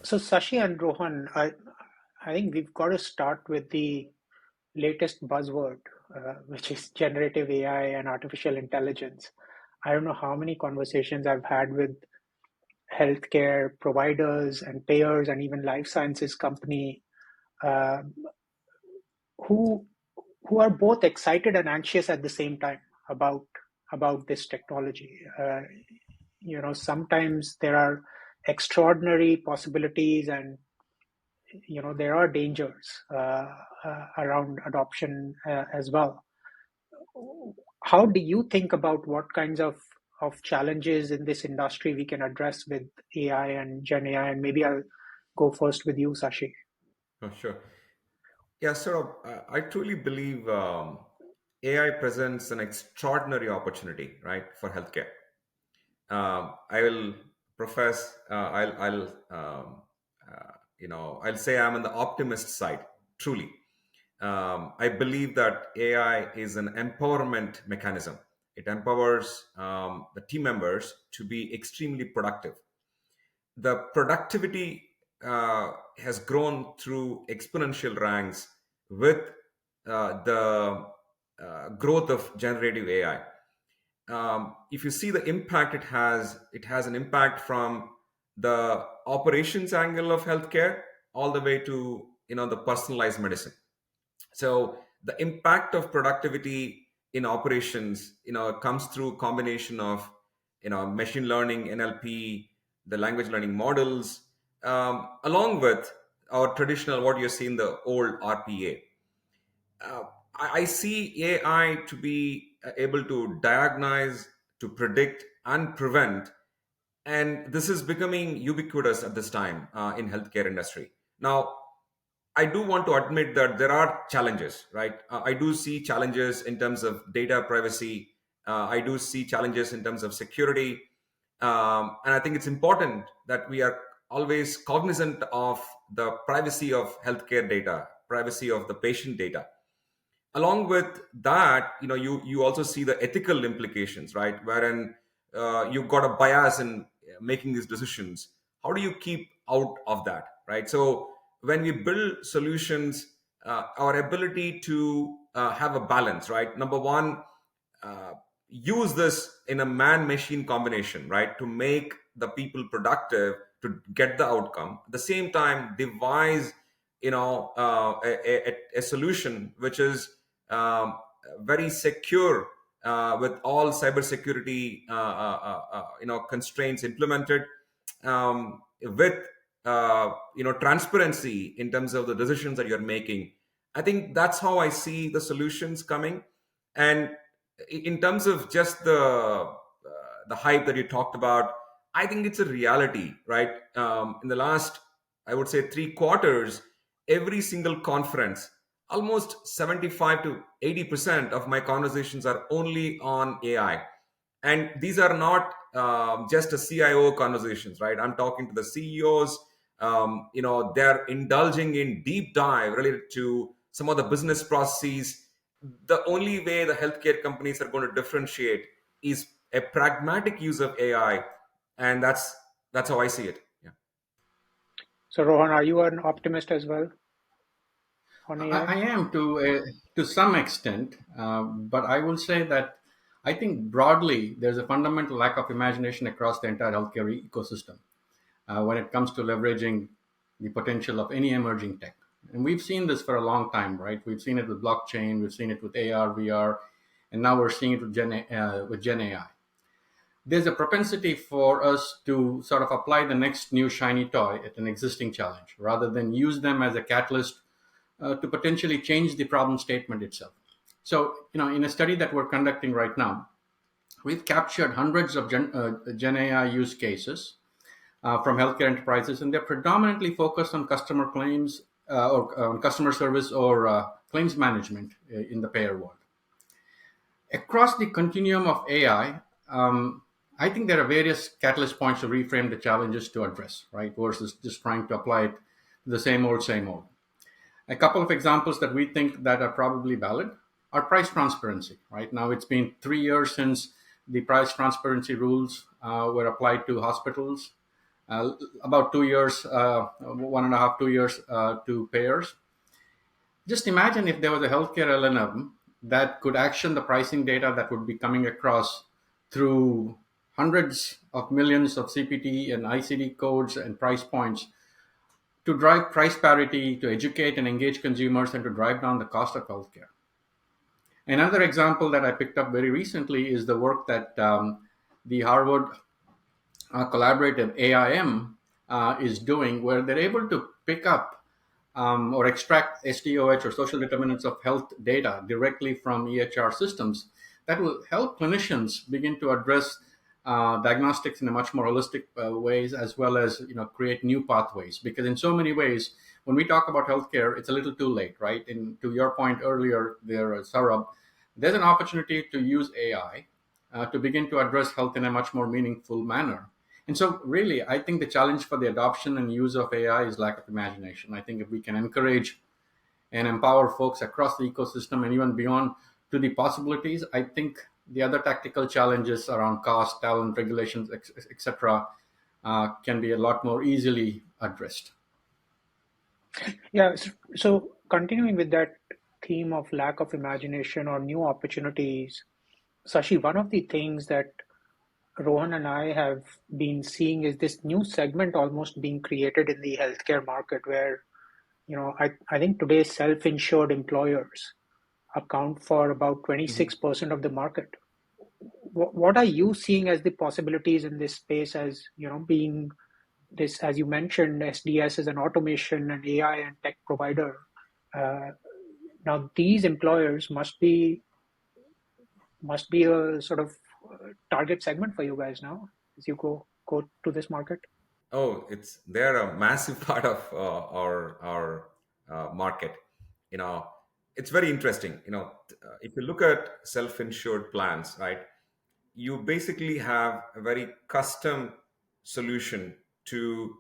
So Sashi and Rohan, I think we've got to start with the latest buzzword, which is generative AI and artificial intelligence. I don't know how many conversations I've had with healthcare providers and payers and even life sciences company uh, who who are both excited and anxious at the same time about this technology. Sometimes there are extraordinary possibilities, and there are dangers around adoption as well. How do you think about what kinds of challenges in this industry we can address with AI and Gen AI? And maybe I'll go first with you, Sashi. Oh, sure. Yeah, so I truly believe AI presents an extraordinary opportunity, right, for healthcare. I will profess, I'll say I'm on the optimist side, truly. I believe that AI is an empowerment mechanism. It empowers the team members to be extremely productive. The productivity has grown through exponential ranks with the growth of generative AI. If you see the impact it has an impact from the operations angle of healthcare all the way to the personalized medicine. So the impact of productivity in operations comes through a combination of machine learning, NLP, the language learning models, along with our traditional what you see in the old RPA. uh, I see AI to be able to diagnose, to predict, and prevent, and this is becoming ubiquitous at this time in healthcare industry. Now, I do want to admit that there are challenges, right? I do see challenges in terms of data privacy. I do see challenges in terms of security, and I think it's important that we are always cognizant of the privacy of healthcare data, privacy of the patient data. Along with that, you also see the ethical implications, right, wherein you've got a bias in making these decisions. How do you keep out of that, right? So when we build solutions, our ability to have a balance, right, number one, uh, use this in a man machine combination, right, to make the people productive, to get the outcome, at the same time devise a solution which is very secure, with all cybersecurity constraints implemented, with transparency in terms of the decisions that you're making. I think that's how I see the solutions coming. And in terms of just the hype that you talked about, I think it's a reality, right? In the last, I would say, 3 quarters, every single conference, almost 75 to 80% of my conversations are only on AI. And these are not just a CIO conversations, right? I'm talking to the CEOs. They're indulging in deep dive related to some of the business processes. The only way the healthcare companies are going to differentiate is a pragmatic use of AI, and that's how I see it. Yeah. So Rohan, are you an optimist as well on I AI? am to some extent, but I will say that I think broadly there's a fundamental lack of imagination across the entire healthcare ecosystem when it comes to leveraging the potential of any emerging tech. And we've seen this for a long time, right? We've seen it with blockchain, we've seen it with AR, VR, and now we're seeing it with Gen AI. There's a propensity for us to sort of apply the next new shiny toy at an existing challenge rather than use them as a catalyst to potentially change the problem statement itself. So, in a study that we're conducting right now, we've captured hundreds of Gen AI use cases from healthcare enterprises, and they're predominantly focused on customer claims or on customer service or claims management in the payer world. Across the continuum of AI, I think there are various catalyst points to reframe the challenges to address, right, versus just trying to apply it to the same old, same old. A couple of examples that we think that are probably valid are price transparency. Right now, it's been 3 years since the price transparency rules were applied to hospitals. about 2 years, 1.5, 2 years to payers. Just imagine if there was a healthcare LLM that could action the pricing data that would be coming across through hundreds of millions of CPT and ICD codes and price points to drive price parity, to educate and engage consumers, and to drive down the cost of healthcare. Another example that I picked up very recently is the work that the Harvard collaborative AIM is doing, where they're able to pick up or extract SDOH or social determinants of health data directly from EHR systems that will help clinicians begin to address diagnostics in a much more holistic ways, as well as create new pathways. Because in so many ways, when we talk about healthcare, it's a little too late, right? And to your point earlier there, Saurabh, there's an opportunity to use AI to begin to address health in a much more meaningful manner. And so, really, I think the challenge for the adoption and use of AI is lack of imagination. I think if we can encourage and empower folks across the ecosystem and even beyond to the possibilities, I think the other tactical challenges around cost, talent, regulations, etc., can be a lot more easily addressed. Yeah, so continuing with that theme of lack of imagination or new opportunities, Sashi, one of the things that Rohan and I have been seeing is this new segment almost being created in the healthcare market where, I think today self-insured employers account for about Mhm. 26% of the market. What are you seeing as the possibilities in this space as, being this, as you mentioned, SDS is an automation and AI and tech provider. Uh, Now, these employers must be a sort of target segment for you guys now as you go to this market. Oh, they're a massive part of our market. You know, it's very interesting. If you look at self-insured plans, right, you basically have a very custom solution to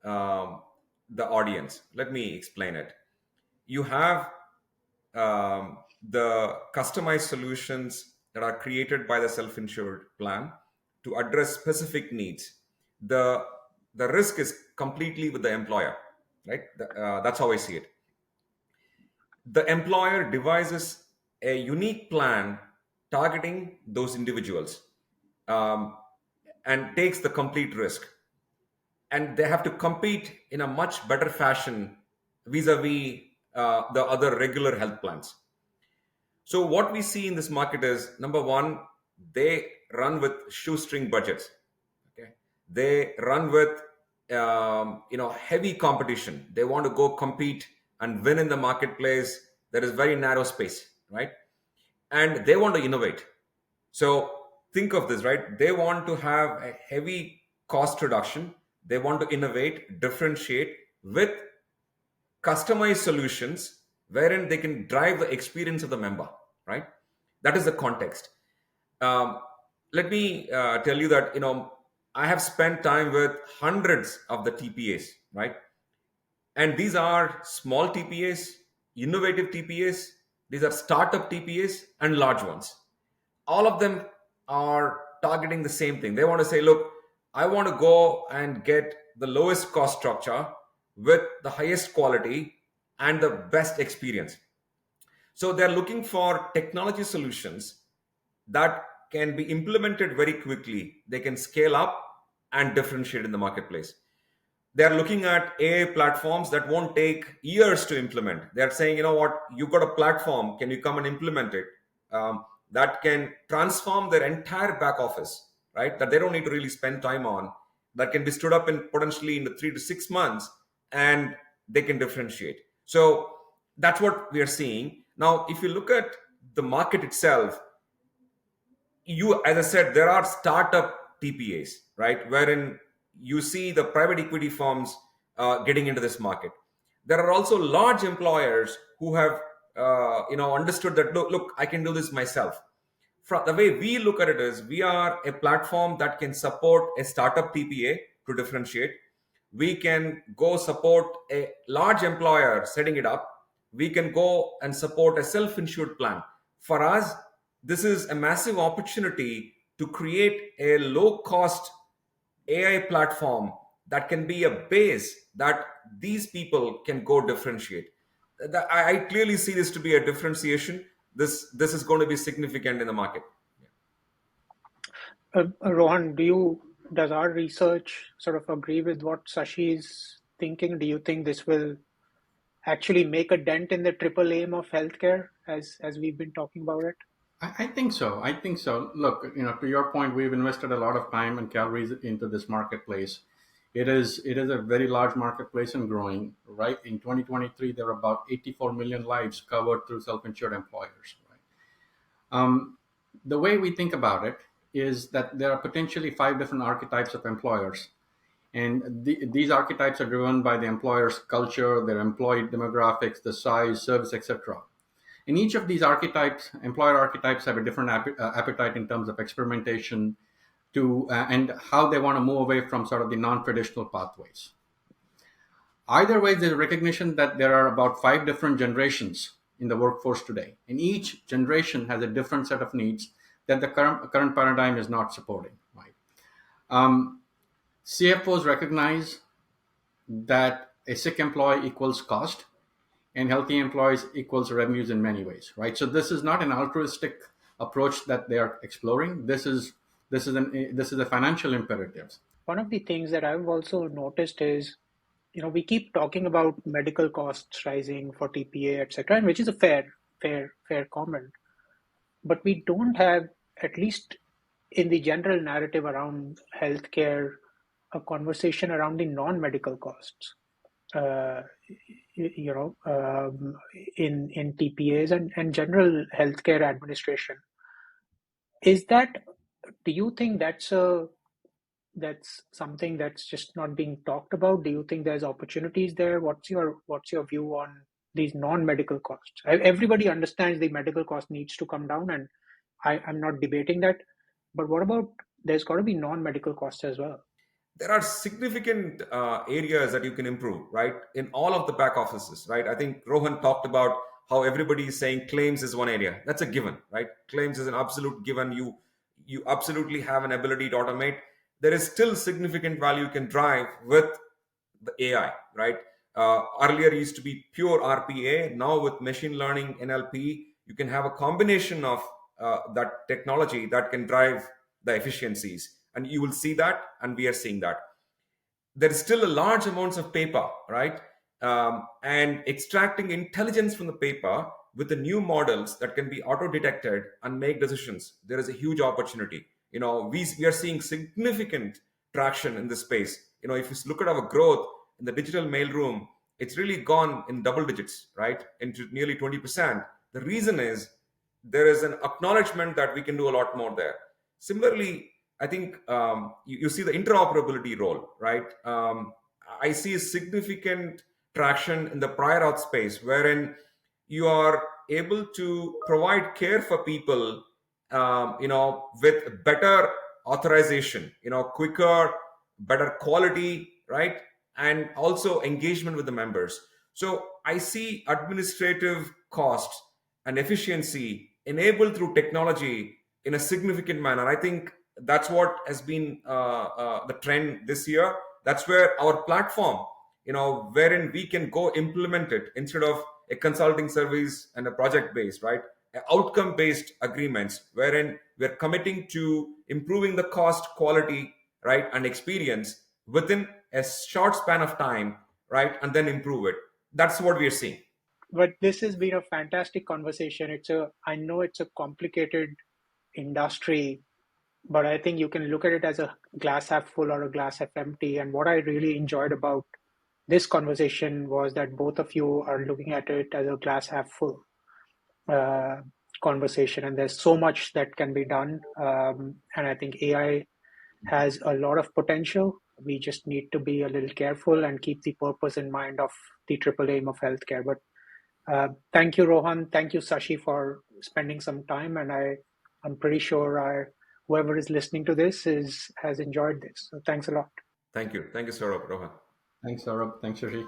um, the audience. Let me explain it. You have the customized solutions that are created by the self-insured plan to address specific needs. The the risk is completely with the employer, right? That's how I see it. The employer devises a unique plan targeting those individuals, um, and takes the complete risk, and they have to compete in a much better fashion vis-a-vis the other regular health plans. So what we see in this market is, number one, they run with shoestring budgets. Okay, they run with heavy competition. They want to go compete and win in the marketplace. There is very narrow space, right? And they want to innovate. So think of this, right? They want to have a heavy cost reduction. They want to innovate, differentiate with customized solutions wherein they can drive the experience of the member, right? That is the context. um, Let me tell you that I have spent time with hundreds of the TPAs, right? And these are small TPAs, innovative TPAs, these are startup TPAs and large ones. All of them are targeting the same thing. They want to say, look, I want to go and get the lowest cost structure with the highest quality and the best experience. So they're looking for technology solutions that can be implemented very quickly. They can scale up and differentiate in the marketplace. They're looking at AI platforms that won't take years to implement. They're saying, you know what, you've got a platform, can you come and implement it? That can transform their entire back office, right? That they don't need to really spend time on. That can be stood up in potentially in the 3 to 6 months, and they can differentiate. So that's what we are seeing. Now, if you look at the market itself, as I said, there are startup TPAs, right, wherein you see the private equity firms getting into this market. There are also large employers who have understood that, look, I can do this myself. From the way we look at it is, we are a platform that can support a startup TPA to differentiate. We can go support a large employer setting it up. We can go and support a self-insured plan. For us, this is a massive opportunity to create a low cost AI platform that can be a base that these people can go differentiate. I clearly see this to be a differentiation. This is going to be significant in the market. Rohan, does our research sort of agree with what Sashi is thinking? Do you think this will actually make a dent in the triple aim of healthcare as we've been talking about it? I think so. I think so. Look, to your point, we've invested a lot of time and calories into this marketplace. It is a very large marketplace and growing. Right in 2023, there are about 84 million lives covered through self-insured employers. Right. The way we think about it is that there are potentially five different archetypes of employers, and these archetypes are driven by the employer's culture, their employee demographics, the size, service, etc. In each of these archetypes, employer archetypes have a different appetite in terms of experimentation to and how they want to move away from sort of the non-traditional pathways. Either way, there's a recognition that there are about five different generations in the workforce today, and each generation has a different set of needs that the current paradigm is not supporting. Right? CFOs recognize that a sick employee equals cost, and healthy employees equals revenues in many ways. Right. So this is not an altruistic approach that they are exploring. This is a financial imperative. One of the things that I've also noticed is, we keep talking about medical costs rising for TPA, etc., and which is a fair comment. But we don't have, at least in the general narrative around healthcare, a conversation around the non-medical costs. Uh, in TPAs and general healthcare administration. Is that, do you think that's something that's just not being talked about? Do you think there's opportunities there? What's your view on these non-medical costs? Everybody understands the medical cost needs to come down, and I'm not debating that. But what about, there's got to be non-medical costs as well? There are significant areas that you can improve, right, in all of the back offices, right? I think Rohan talked about how everybody is saying claims is one area. That's a given, right? Claims is an absolute given. You absolutely have an ability to automate. There is still significant value you can drive with the AI, right? Earlier it used to be pure RPA. Now with machine learning, NLP, you can have a combination of that technology that can drive the efficiencies, and you will see that, and we are seeing that. There is still a large amounts of paper, right? And extracting intelligence from the paper with the new models that can be auto detected and make decisions, there is a huge opportunity. We are seeing significant traction in this space. If you look at our growth in the digital mailroom, it's really gone in double digits, right, into nearly 20%. The reason is there is an acknowledgement that we can do a lot more there. Similarly, I think you see the interoperability role, right? I see a significant traction in the prior auth space, wherein you are able to provide care for people, with better authorization, quicker, better quality, right? And also engagement with the members. So I see administrative costs and efficiency enabled through technology in a significant manner. I think that's what has been the trend this year. That's where our platform, wherein we can go implement it instead of a consulting service and a project based, right? Outcome based agreements, wherein we're committing to improving the cost, quality, right, and experience within a short span of time, right, and then improve it. That's what we are seeing. But this has been a fantastic conversation. I know it's a complicated industry, but I think you can look at it as a glass half full or a glass half empty. And what I really enjoyed about this conversation was that both of you are looking at it as a glass half full uh, conversation, and there's so much that can be done. And I think AI has a lot of potential. We just need to be a little careful and keep the purpose in mind of the triple aim of healthcare. But thank you, Rohan. Thank you, Sashi, for spending some time. And I'm pretty sure whoever is listening to this has enjoyed this. So thanks a lot. Thank you, Saurabh, Rohan. Thanks, Saurabh. Thanks, Shashi.